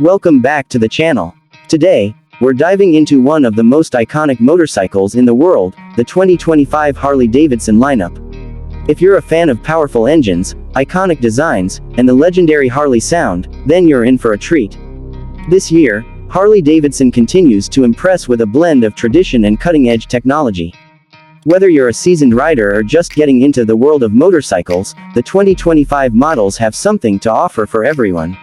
Welcome back to the channel. Today, we're diving into one of the most iconic motorcycles in the world, the 2025 Harley-Davidson lineup. If you're a fan of powerful engines, iconic designs, and the legendary Harley sound, then you're in for a treat. This year, Harley-Davidson continues to impress with a blend of tradition and cutting-edge technology. Whether you're a seasoned rider or just getting into the world of motorcycles, the 2025 models have something to offer for everyone.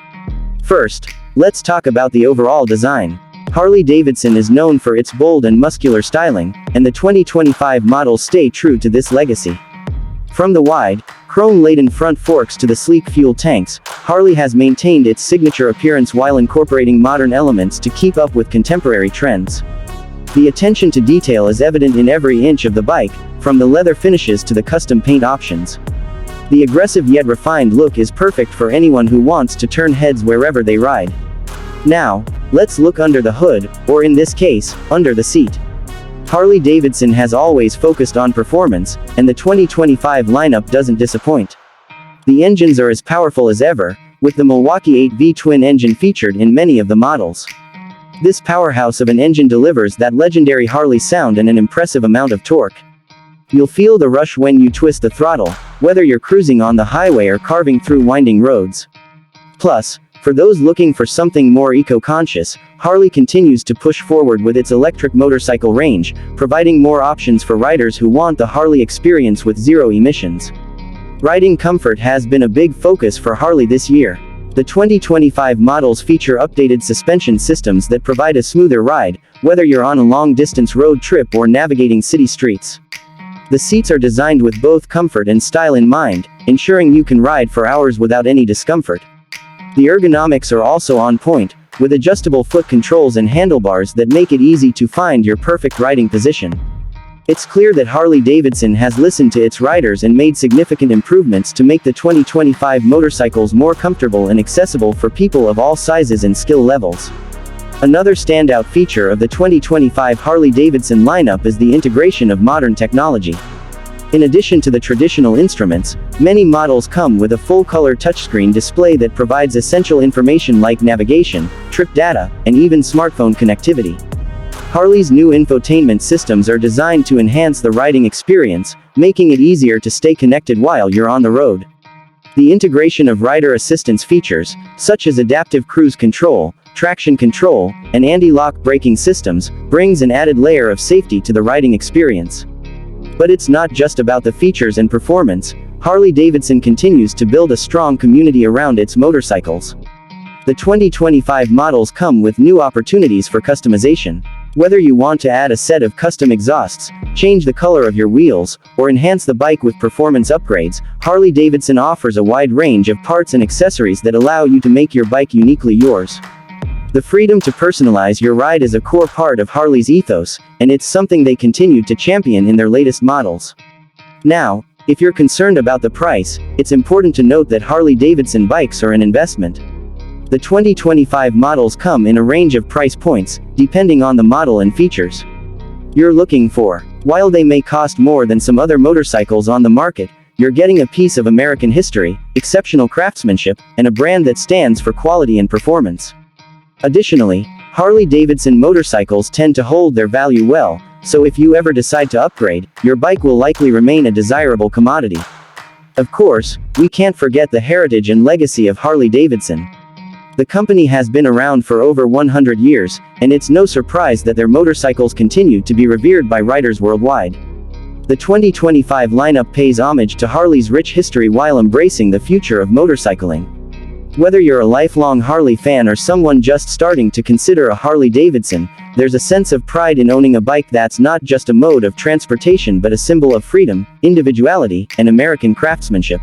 First, let's talk about the overall design. Harley-Davidson is known for its bold and muscular styling, and the 2025 models stay true to this legacy. From the wide, chrome-laden front forks to the sleek fuel tanks, Harley has maintained its signature appearance while incorporating modern elements to keep up with contemporary trends. The attention to detail is evident in every inch of the bike, from the leather finishes to the custom paint options. The aggressive yet refined look is perfect for anyone who wants to turn heads wherever they ride. Now, let's look under the hood, or in this case, under the seat. Harley-Davidson has always focused on performance, and the 2025 lineup doesn't disappoint. The engines are as powerful as ever, with the Milwaukee 8V twin engine featured in many of the models. This powerhouse of an engine delivers that legendary Harley sound and an impressive amount of torque. You'll feel the rush when you twist the throttle, whether you're cruising on the highway or carving through winding roads. Plus, for those looking for something more eco-conscious, Harley continues to push forward with its electric motorcycle range, providing more options for riders who want the Harley experience with zero emissions. Riding comfort has been a big focus for Harley this year. The 2025 models feature updated suspension systems that provide a smoother ride, whether you're on a long-distance road trip or navigating city streets. The seats are designed with both comfort and style in mind, ensuring you can ride for hours without any discomfort. The ergonomics are also on point, with adjustable foot controls and handlebars that make it easy to find your perfect riding position. It's clear that Harley-Davidson has listened to its riders and made significant improvements to make the 2025 motorcycles more comfortable and accessible for people of all sizes and skill levels. Another standout feature of the 2025 Harley-Davidson lineup is the integration of modern technology. In addition to the traditional instruments, many models come with a full-color touchscreen display that provides essential information like navigation, trip data, and even smartphone connectivity. Harley's new infotainment systems are designed to enhance the riding experience, making it easier to stay connected while you're on the road. The integration of rider assistance features, such as adaptive cruise control, traction control, and anti-lock braking systems, brings an added layer of safety to the riding experience. But it's not just about the features and performance. Harley-Davidson continues to build a strong community around its motorcycles. The 2025 models come with new opportunities for customization. Whether you want to add a set of custom exhausts, change the color of your wheels, or enhance the bike with performance upgrades, Harley-Davidson offers a wide range of parts and accessories that allow you to make your bike uniquely yours. The freedom to personalize your ride is a core part of Harley's ethos, and it's something they continue to champion in their latest models. Now, if you're concerned about the price, it's important to note that Harley-Davidson bikes are an investment. The 2025 models come in a range of price points, depending on the model and features you're looking for. While they may cost more than some other motorcycles on the market, you're getting a piece of American history, exceptional craftsmanship, and a brand that stands for quality and performance. Additionally, Harley-Davidson motorcycles tend to hold their value well, so if you ever decide to upgrade, your bike will likely remain a desirable commodity. Of course, we can't forget the heritage and legacy of Harley-Davidson. The company has been around for over 100 years, and it's no surprise that their motorcycles continue to be revered by riders worldwide. The 2025 lineup pays homage to Harley's rich history while embracing the future of motorcycling. Whether you're a lifelong Harley fan or someone just starting to consider a Harley-Davidson, there's a sense of pride in owning a bike that's not just a mode of transportation but a symbol of freedom, individuality, and American craftsmanship.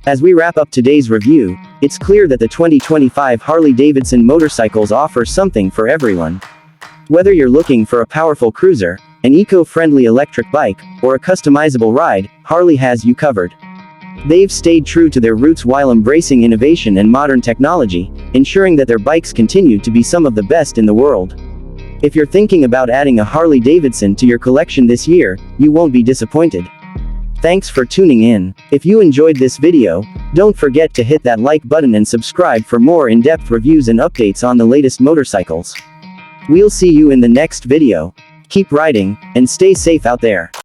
As we wrap up today's review, it's clear that the 2025 Harley-Davidson motorcycles offer something for everyone. Whether you're looking for a powerful cruiser, an eco-friendly electric bike, or a customizable ride, Harley has you covered. They've stayed true to their roots while embracing innovation and modern technology, ensuring that their bikes continue to be some of the best in the world. If you're thinking about adding a Harley-Davidson to your collection this year, you won't be disappointed. Thanks for tuning in. If you enjoyed this video, don't forget to hit that like button and subscribe for more in-depth reviews and updates on the latest motorcycles. We'll see you in the next video. Keep riding, and stay safe out there.